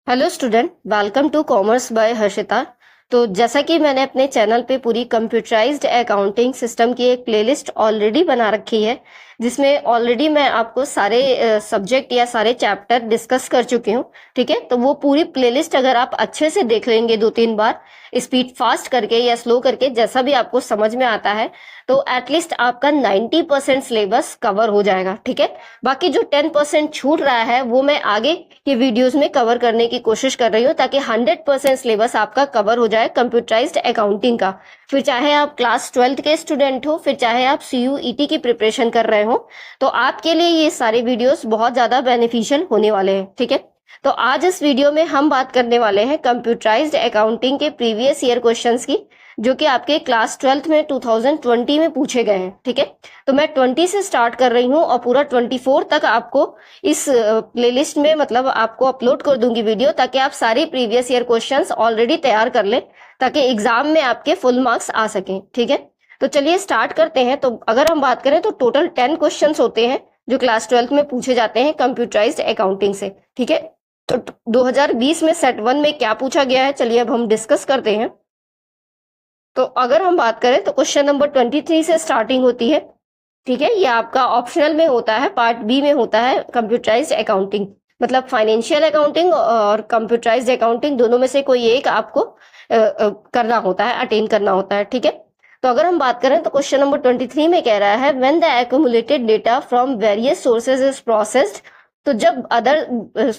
Hello student, welcome to commerce by Harshita. तो जैसा कि मैंने अपने चैनल पे पूरी कंप्यूटराइज्ड अकाउंटिंग सिस्टम की एक प्लेलिस्ट ऑलरेडी बना रखी है, जिसमें ऑलरेडी मैं आपको सारे सब्जेक्ट या सारे चैप्टर डिस्कस कर चुकी हूँ। ठीक है, तो वो पूरी प्लेलिस्ट अगर आप अच्छे से देख लेंगे 2-3 बार, स्पीड फास्ट करके या स्लो करके, जैसा भी आपको समझ में आता है, तो एटलीस्ट आपका 90% सिलेबस कवर हो जाएगा। ठीक है, बाकी जो 10% छूट रहा है वो मैं आगे के वीडियोस में कवर करने की कोशिश कर रही हूँ, ताकि 100% सिलेबस आपका कवर हो जाए कंप्यूटराइज्ड अकाउंटिंग का। फिर चाहे आप क्लास 12th के स्टूडेंट हो, फिर चाहे आप CUET की प्रिपरेशन कर रहे हो, तो आपके लिए ये सारे वीडियोस बहुत ज्यादा बेनिफिशियल होने वाले हैं। ठीक है, तो आज इस वीडियो में हम बात करने वाले हैं कंप्यूटराइज्ड अकाउंटिंग के प्रीवियस ईयर क्वेश्चंस की, जो कि आपके क्लास 12th में 2020 में पूछे गए हैं। ठीक है, तो मैं 20 से स्टार्ट कर रही हूँ और पूरा 24 तक आपको इस प्लेलिस्ट में मतलब आपको अपलोड कर दूंगी वीडियो, ताकि आप सारे प्रीवियस ईयर क्वेश्चंस ऑलरेडी तैयार कर लें, ताकि एग्जाम में आपके फुल मार्क्स आ सकें। ठीक है, तो चलिए स्टार्ट करते हैं। तो अगर हम बात करें तो टोटल 10 क्वेश्चंस होते हैं जो क्लास 12th में पूछे जाते हैं कंप्यूटराइज्ड अकाउंटिंग से। ठीक है, तो 2020 में सेट 1 में क्या पूछा गया है, चलिए अब हम डिस्कस करते हैं। तो अगर हम बात करें तो क्वेश्चन नंबर 23 से स्टार्टिंग होती है। ठीक है, ये आपका ऑप्शनल में होता है, पार्ट बी में होता है कंप्यूटराइज्ड अकाउंटिंग, मतलब फाइनेंशियल अकाउंटिंग और कंप्यूटराइज्ड अकाउंटिंग दोनों में से कोई एक आपको करना होता है, अटेन करना होता है। ठीक है, तो अगर हम बात करें तो क्वेश्चन नंबर 23 में कह रहा है when the accumulated data from various sources is processed. तो जब अदर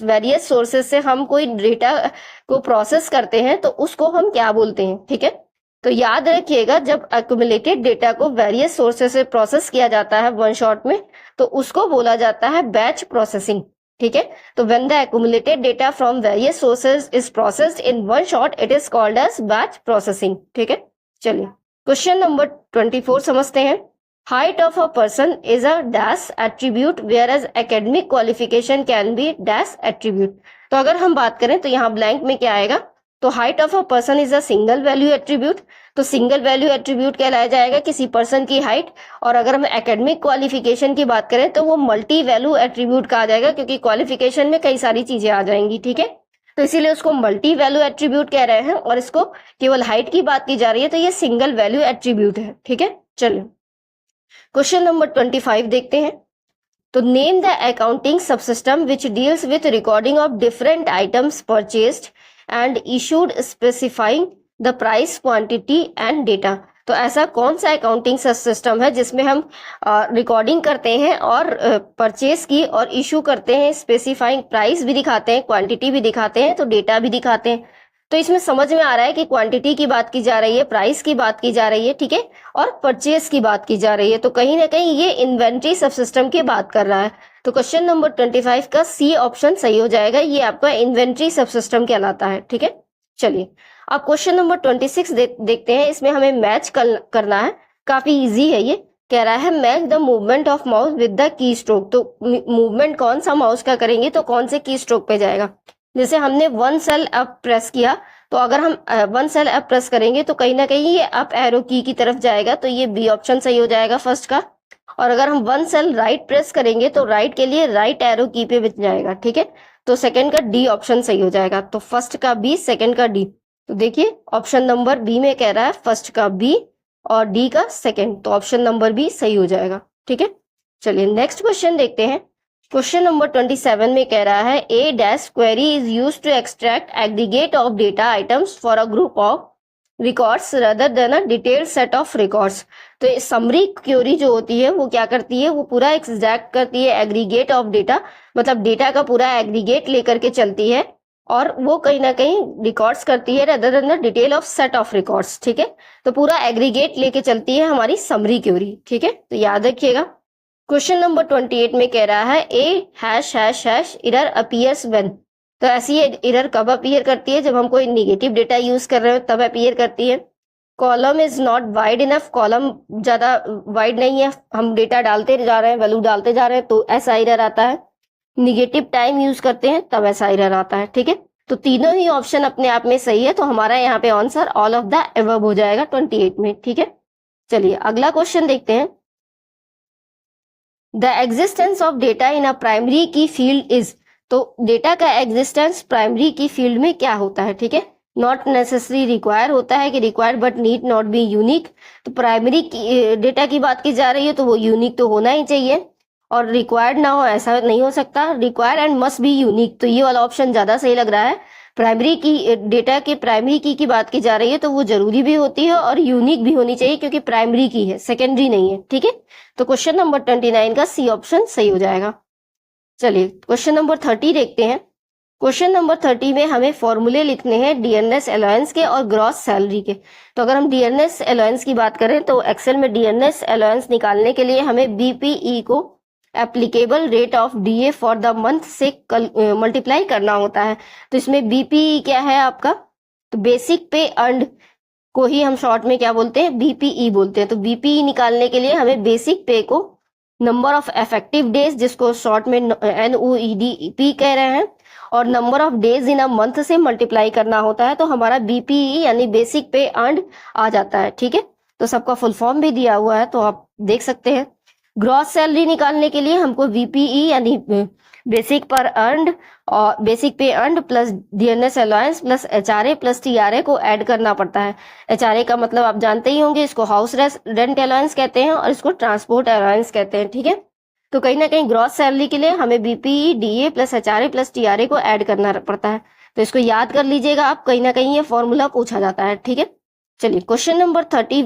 वेरियस सोर्सेज से हम कोई डेटा को प्रोसेस करते हैं तो उसको हम क्या बोलते हैं। ठीक है, तो याद रखिएगा, जब एक्यूमुलेटेड डेटा को वेरियस सोर्सेस से प्रोसेस किया जाता है वन शॉट में, तो उसको बोला जाता है बैच प्रोसेसिंग। ठीक है, तो when the accumulated data from various sources is processed in one shot it is called as batch processing. ठीक है, चलिए क्वेश्चन नंबर 24 समझते हैं। Height of a person is a dash attribute whereas academic qualification can be dash attribute. तो अगर हम बात करें तो यहाँ ब्लैंक में क्या आएगा, तो height of a person is a single value attribute, तो सिंगल वैल्यू एट्रीब्यूट कहलाया जाएगा किसी पर्सन की हाइट। और अगर हम एकेडमिक क्वालिफिकेशन की बात करें तो वो मल्टी वैल्यू एट्रीब्यूट कहा जाएगा, क्योंकि क्वालिफिकेशन में कई सारी चीजें आ जाएंगी। ठीक है, तो इसीलिए उसको मल्टी वैल्यू एट्रीब्यूट कह रहे हैं, और इसको केवल हाइट की बात की जा रही है तो ये सिंगल वैल्यू एट्रीब्यूट है। ठीक है, चलिए क्वेश्चन नंबर 25 देखते हैं। तो name the accounting subsystem which deals with recording of different items purchased and issued specifying the price, quantity and data. तो ऐसा कौन सा अकाउंटिंग सिस्टम है जिसमें हम रिकॉर्डिंग करते हैं और परचेस की और इशू करते हैं, स्पेसिफाइंग प्राइस भी दिखाते हैं, क्वांटिटी भी दिखाते हैं, तो डेटा भी दिखाते हैं। तो इसमें समझ में आ रहा है कि क्वांटिटी की बात की जा रही है, प्राइस की बात की जा रही है, ठीक है, और परचेस की बात की जा रही है। तो कहीं ना कहीं ये इन्वेंट्री सबसिस्टम की बात कर रहा है। तो क्वेश्चन नंबर 25 का सी ऑप्शन सही हो जाएगा, ये आपका इन्वेंट्री सबसिस्टम कहलाता है। ठीक है, चलिए अब क्वेश्चन नंबर 26 देखते हैं। इसमें हमें मैच करना है, काफी इजी है। ये कह रहा है match the movement of mouse with the key stroke. तो मूवमेंट कौन सा माउस का करेंगे तो कौन से की स्ट्रोक पे जाएगा। जैसे हमने वन सेल अप प्रेस किया, तो अगर हम वन सेल अप प्रेस करेंगे तो कहीं ना कहीं ये अप एरो की तरफ जाएगा, तो ये बी ऑप्शन सही हो जाएगा फर्स्ट का। और अगर हम वन सेल राइट प्रेस करेंगे तो राइट के लिए राइट एरो की पे बच जाएगा। ठीक है, तो सेकंड का डी ऑप्शन सही हो जाएगा। तो फर्स्ट का बी, सेकंड का डी। तो देखिए ऑप्शन नंबर बी में कह रहा है फर्स्ट का बी और डी का सेकंड, तो ऑप्शन नंबर बी सही हो जाएगा। ठीक है, चलिए नेक्स्ट क्वेश्चन देखते हैं। क्वेश्चन नंबर 27 में कह रहा है a dash query is used to extract aggregate of data items for a group of records rather than a detailed set of records. तो समरी क्वेरी जो होती है वो क्या करती है, वो पूरा एक्सट्रैक्ट करती है एग्रीगेट ऑफ डेटा, मतलब डेटा का पूरा एग्रीगेट लेकर के चलती है, और वो कहीं ना कहीं रिकॉर्ड्स करती है rather than the detail of set of records. ठीक है, तो पूरा एग्रीगेट लेके चलती है हमारी समरी क्वेरी। ठीक है, तो याद रखिएगा। क्वेश्चन नंबर 28 में कह रहा है a hash hash hash error appears when. तो ऐसी एरर कब अपीयर करती है, जब हम कोई निगेटिव डेटा यूज कर रहे हो तब अपीयर करती है। Column is not wide enough, column ज्यादा वाइड नहीं है, हम डेटा डालते जा रहे हैं, वैल्यू डालते जा रहे हैं, तो ऐसा एरर आता है। निगेटिव टाइम यूज करते हैं तब ऐसा एरर आता है। ठीक है, तो तीनों ही ऑप्शन अपने आप में सही है, तो हमारा यहाँ पे answer all of the above हो जाएगा 28 में। ठीक है, चलिए अगला क्वेश्चन देखते हैं। The existence of data in a primary key field is। तो डेटा का एग्जिस्टेंस प्राइमरी की फील्ड में क्या होता है, ठीक है, नॉट नेसेसरी रिक्वायर होता है कि required but need not be unique. तो प्राइमरी की डेटा की बात की जा रही है तो वो यूनिक तो होना ही चाहिए, और रिक्वायर्ड ना हो ऐसा नहीं हो सकता। Require and must be unique, तो ये वाला ऑप्शन ज्यादा सही लग रहा है। प्राइमरी की डेटा के प्राइमरी की बात की जा रही है तो वो जरूरी भी होती है और यूनिक भी होनी चाहिए, क्योंकि प्राइमरी की है, सेकेंडरी नहीं है, ठीक है। तो क्वेश्चन नंबर 29 का सी ऑप्शन सही हो जाएगा। चलिए क्वेश्चन नंबर 30 देखते हैं। क्वेश्चन नंबर 30 में हमें फॉर्मूले लिखने हैं डीएनएस अलाउंस के और ग्रॉस सैलरी के। तो अगर हम डीएनएस अलाउंस की बात करें तो एक्सेल में डीएनएस अलाउंस निकालने के लिए हमें बीपीई को applicable rate of DA for the month से मल्टीप्लाई करना होता है। तो इसमें बीपीई क्या है आपका, तो बेसिक पे अर्न्ड को ही हम शॉर्ट में क्या बोलते हैं, बीपीई बोलते हैं। तो बीपीई निकालने के लिए हमें बेसिक पे को नंबर ऑफ इफेक्टिव डेज, जिसको शॉर्ट में NOEDP कह रहे हैं, और number of days in a month से मल्टीप्लाई करना होता है। तो हमारा बीपीई यानी बेसिक पे अर्न्ड आ जाता है, ठीक है। तो सबका फुल फॉर्म भी दिया हुआ है तो आप देख सकते हैं। ग्रॉस सैलरी निकालने के लिए हमको बीपीई यानी बेसिक पर अर्न्ड और बेसिक पे earned plus DNS allowance plus HRA plus TRE को ऐड करना पड़ता है। एचआरए का मतलब आप जानते ही होंगे, इसको हाउस रेंट अलाउंस कहते हैं और इसको ट्रांसपोर्ट अलाउंस कहते हैं, ठीक है। तो कहीं ना कहीं ग्रॉस सैलरी के लिए हमें BPE DA plus HRA plus TRE को ऐड करना पड़ता है। तो इसको याद कर लीजिएगा आप, कहीं ना कहीं ये फॉर्मूला पूछा जाता है, ठीक है। चलिए क्वेश्चन नंबर 30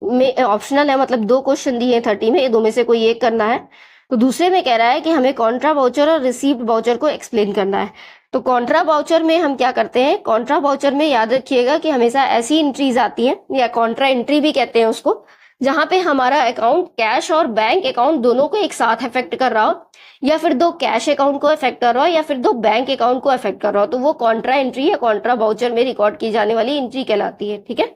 में ऑप्शनल है, मतलब 2 क्वेश्चन दिए हैं 30 में, ये 2 में से कोई एक करना है। तो दूसरे में कह रहा है कि हमें कॉन्ट्रा वाउचर और रिसीव्ड वाउचर को एक्सप्लेन करना है। तो कॉन्ट्रा वाउचर में हम क्या करते हैं, कॉन्ट्रा वाउचर में याद रखिएगा कि हमेशा ऐसी एंट्रीज आती हैं, या कॉन्ट्रा एंट्री भी कहते हैं उसको, जहां पे हमारा अकाउंट कैश और बैंक अकाउंट दोनों को एक साथ अफेक्ट कर रहा हो, या फिर 2 कैश अकाउंट को अफेक्ट कर रहा हो, या फिर 2 बैंक अकाउंट को अफेक्ट कर रहा हो, तो वो कॉन्ट्रा एंट्री या कॉन्ट्रा वाउचर में रिकॉर्ड की जाने वाली एंट्री कहलाती है, ठीक है।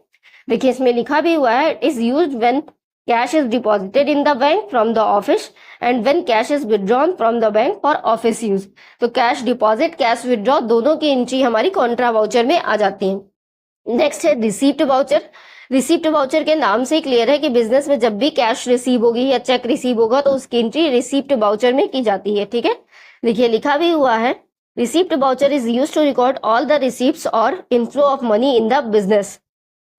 देखिए इसमें लिखा भी हुआ है, it is used when cash is deposited in the bank from the office and when cash is withdrawn from the bank for office use. तो कैश डिपॉजिट, कैश विथड्रॉ दोनों की एंट्री हमारी कॉन्ट्रा वाउचर में आ जाती है। Next है receipt voucher. Receipt voucher के नाम से क्लियर है कि बिजनेस में जब भी कैश रिसीव होगी या चेक रिसीव होगा तो उसकी एंट्री रिसीप्ट वाउचर में की जाती है, ठीक है। देखिए लिखा भी हुआ है, receipt voucher is used to record all the receipts और inflow of money in the business.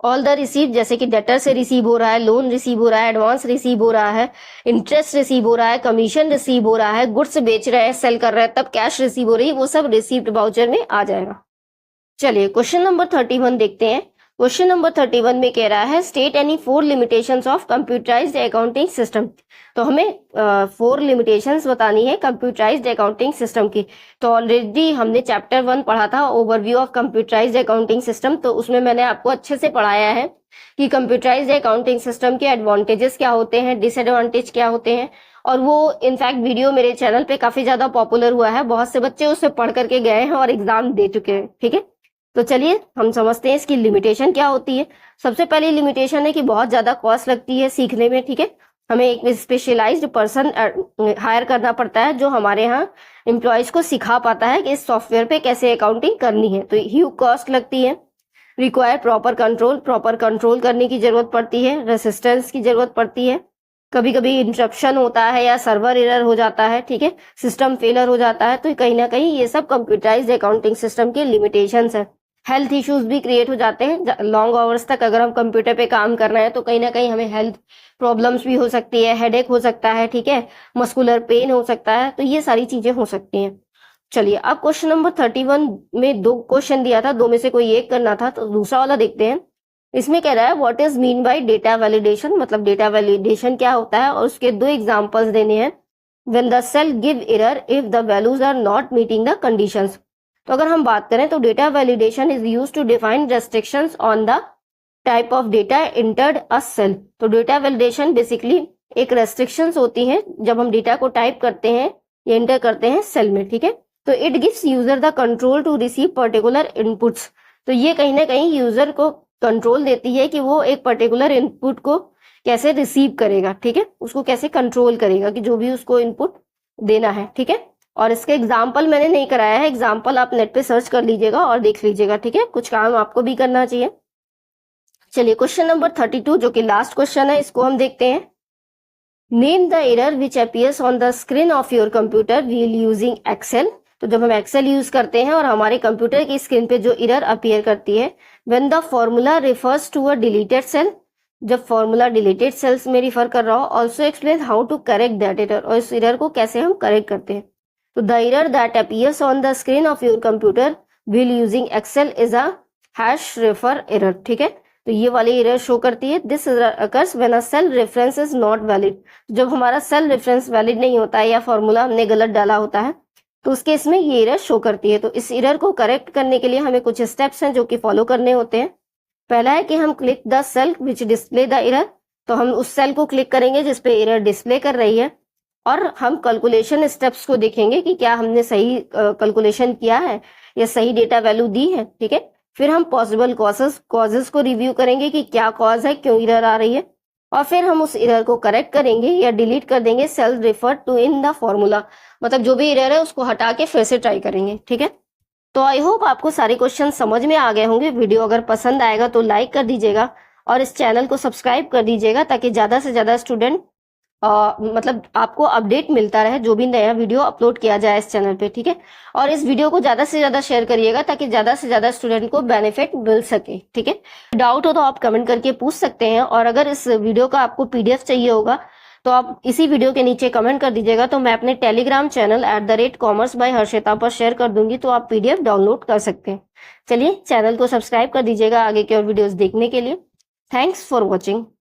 All the receive जैसे कि डेटर से रिसीव हो रहा है, लोन रिसीव हो रहा है, एडवांस रिसीव हो रहा है, इंटरेस्ट रिसीव हो रहा है, कमीशन रिसीव हो रहा है, गुड्स बेच रहे हैं, सेल कर रहे हैं, तब कैश रिसीव हो रही है, वो सब रिसीप्ट वाउचर में आ जाएगा। चलिए क्वेश्चन नंबर 31 देखते हैं। क्वेश्चन नंबर 31 में कह रहा है state any 4 limitations of computerised accounting system. तो हमें 4 लिमिटेशंस बतानी है कंप्यूटराइज्ड अकाउंटिंग सिस्टम की। तो ऑलरेडी हमने चैप्टर 1 पढ़ा था, overview of computerised accounting system, तो उसमें मैंने आपको अच्छे से पढ़ाया है कि कंप्यूटराइज्ड अकाउंटिंग सिस्टम के एडवांटेजेस क्या होते हैं, डिसएडवांटेज क्या होते हैं, और वो इनफैक्ट वीडियो मेरे चैनल पे काफी ज्यादा पॉपुलर हुआ है, बहुत से बच्चे उससे पढ़ करके गए हैं और एग्जाम दे चुके हैं, ठीक है। तो चलिए हम समझते हैं इसकी लिमिटेशन क्या होती है। सबसे पहली लिमिटेशन है कि बहुत ज्यादा कॉस्ट लगती है सीखने में, ठीक है। हमें एक स्पेशलाइज्ड पर्सन हायर करना पड़ता है जो हमारे यहाँ एम्प्लॉयज को सिखा पाता है कि इस सॉफ्टवेयर पे कैसे अकाउंटिंग करनी है। तो ह्यूज कॉस्ट लगती है। रिक्वायर प्रॉपर कंट्रोल करने की जरूरत पड़ती है, रेसिस्टेंस की जरूरत पड़ती है, कभी कभी इंटरप्शन होता है या सर्वर एरर हो जाता है, ठीक है, सिस्टम फेलर हो जाता है। तो कहीं ना कहीं ये सब कंप्यूटराइज्ड अकाउंटिंग सिस्टम के लिमिटेशंस है। हेल्थ इश्यूज भी क्रिएट हो जाते हैं, लॉन्ग आवर्स तक अगर हम कंप्यूटर पे काम कर रहे हैं तो कहीं ना कहीं हमें हेल्थ प्रॉब्लम्स भी हो सकती है, हेडेक हो सकता है, ठीक है, मस्कुलर पेन हो सकता है, तो ये सारी चीजें हो सकती हैं। चलिए अब क्वेश्चन नंबर 31 में 2 क्वेश्चन दिया था, 2 में से कोई एक करना था, तो दूसरा वाला देखते हैं। इसमें कह रहा है what is mean by data validation, मतलब डेटा वैलिडेशन क्या होता है, और उसके 2 एग्जांपल्स देने हैं। When the cell give error if the values are not meeting the conditions. तो अगर हम बात करें तो data validation is used to define restrictions on the type of data entered a cell. तो डेटा वैलिडेशन बेसिकली एक restrictions होती हैं जब हम डेटा को टाइप करते हैं या इंटर करते हैं सेल में, ठीक है। तो it gives user the control to receive particular inputs. तो ये कहीं ना कहीं यूजर को कंट्रोल देती है कि वो एक पर्टिकुलर इनपुट को कैसे रिसीव करेगा, ठीक है, उसको कैसे कंट्रोल करेगा कि जो भी उसको इनपुट देना है, ठीक है। और इसके एग्जाम्पल मैंने नहीं कराया है, एग्जाम्पल आप नेट पे सर्च कर लीजिएगा और देख लीजिएगा, ठीक है, कुछ काम आपको भी करना चाहिए। चलिए क्वेश्चन नंबर 32 जो कि लास्ट क्वेश्चन है, इसको हम देखते हैं। Name the error which appears on the screen of your computer while using Excel तो जब हम एक्सेल यूज करते हैं और हमारे कंप्यूटर की स्क्रीन पे जो एरर अपीयर करती है, when the formula refers to a deleted cell, जब फॉर्मूला डिलीटेड सेल्स में रिफर कर रहा हो, also explain how to correct that error, और इस एरर को कैसे हम करेक्ट करते हैं। तो the error that appears on the screen of your computer while using Excel is a hash ref error, ठीक है। तो ये वाली एरर शो करती है, this occurs when a cell reference is not valid, जब हमारा सेल रेफरेंस वैलिड नहीं होता है या फॉर्मूला हमने गलत डाला होता है, तो उस केस में ये एरर शो करती है। तो इस एरर को करेक्ट करने के लिए हमें कुछ स्टेप्स हैं जो कि फॉलो करने होते हैं। पहला है कि हम click the cell which display the error, तो हम उस सेल को क्लिक करेंगे जिसपे एरर डिस्प्ले कर रही है, और हम कैलकुलेशन स्टेप्स को देखेंगे कि क्या हमने सही कैलकुलेशन किया है या सही डेटा वैल्यू दी है, ठीक है। फिर हम पॉसिबल कॉजेस को रिव्यू करेंगे कि क्या कॉज है, क्यों एरर आ रही है, और फिर हम उस एरर को करेक्ट करेंगे या डिलीट कर देंगे cell refer to in the formula, मतलब जो भी एरर है उसको हटा के फिर से ट्राई करेंगे, ठीक है। तो आई होप आपको सारे क्वेश्चन समझ में आ गए होंगे। वीडियो अगर पसंद आएगा तो लाइक कर दीजिएगा और इस चैनल को सब्सक्राइब कर दीजिएगा, ताकि ज़्यादा से ज़्यादा स्टूडेंट मतलब आपको अपडेट मिलता रहे जो भी नया वीडियो अपलोड किया जाए इस चैनल पे, ठीक है। और इस वीडियो को ज़्यादा से ज़्यादा शेयर करिएगा ताकि ज़्यादा से ज़्यादा स्टूडेंट को बेनिफिट मिल सके, ठीक है। डाउट हो तो आप कमेंट करके पूछ सकते हैं, और अगर इस वीडियो का आपको PDF चाहिए होगा तो आप इसी वीडियो के नीचे कमेंट कर दीजिएगा, तो मैं अपने Telegram channel @commerce by Harshita पर शेयर कर दूंगी, तो आप PDF डाउनलोड कर सकते हैं। चलिए, चैनल को सब्सक्राइब कर दीजिएगा आगे के और वीडियोस देखने के लिए। Thanks for watching.